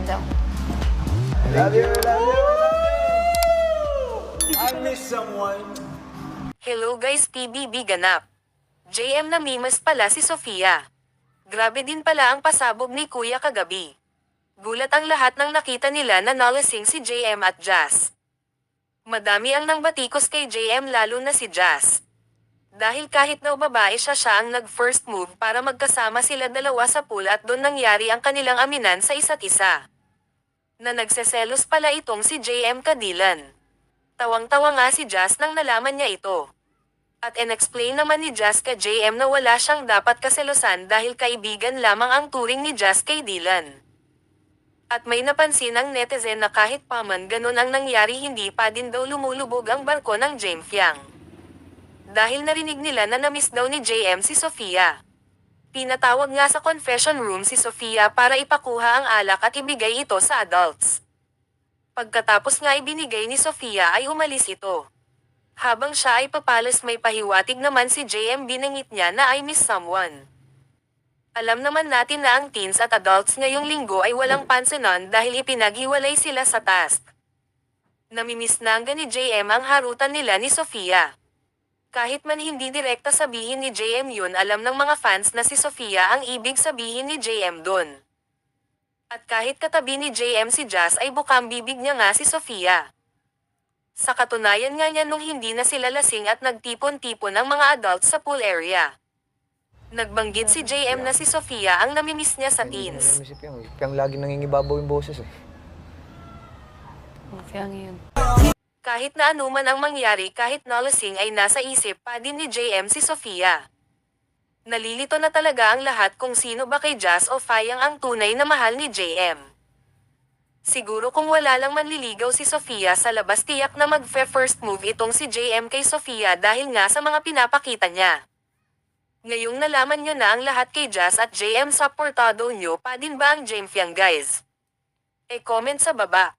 daw. Love you, love you, love you. I miss someone. Hello guys, PBB ganap. JM na mimas pala si Sofia. Grabe din pala ang pasabog ni Kuya kagabi. Gulat ang lahat nang nakita nila na nalasing si JM at Jazz. Madami ang nangbatikos kay JM lalo na si Jazz. Dahil kahit daw babae siya ang nag-first move para magkasama sila dalawa sa pool at doon nangyari ang kanilang aminan sa isa't isa. Na nagseselos pala itong si JM Kadilan. Tawang-tawa nga si Jazz nang nalaman niya ito. At in-explain naman ni Jazz kay JM na wala siyang dapat kaselosan dahil kaibigan lamang ang turing ni Jazz kay Dylan. At may napansin ang netizen na kahit paman ganun ang nangyari hindi pa din daw lumulubog ang barko ng Jamefiang. Dahil narinig nila na namiss daw ni JM si Sofia. Pinatawag nga sa confession room si Sofia para ipakuha ang alak at ibigay ito sa adults. Pagkatapos nga ibinigay ni Sofia ay umalis ito. Habang siya ay papalas may pahiwatig naman si JM binangit niya na I miss someone. Alam naman natin na ang teens at adults ngayong linggo ay walang pansinan dahil ipinaghiwalay sila sa task. Namimiss na nga ni JM ang harutan nila ni Sofia. Kahit man hindi direkta sabihin ni JM yun alam ng mga fans na si Sofia ang ibig sabihin ni JM dun. At kahit katabi ni JM si Jazz ay bukang bibig niya nga si Sofia. Sa katunayan nga niya nung hindi na sila lasing at nagtipon-tipon ang mga adults sa pool area. Nagbanggit si JM na si Sofia ang namimiss niya sa teens. Piyang lagi nangingibabaw yung boses eh. Fiang yun. Kahit na anuman ang mangyari kahit nalasing ay nasa isip pa din ni JM si Sofia. Nalilito na talaga ang lahat kung sino ba kay Jazz o Fayang ang tunay na mahal ni JM. Siguro kung wala lang manliligaw si Sofia sa labas tiyak na mag-first move itong si JM kay Sofia dahil nga sa mga pinapakita niya. Ngayong nalaman nyo na ang lahat kay Jazz at JM supportado nyo pa din ba ang Jamefiang guys? E-comment sa baba.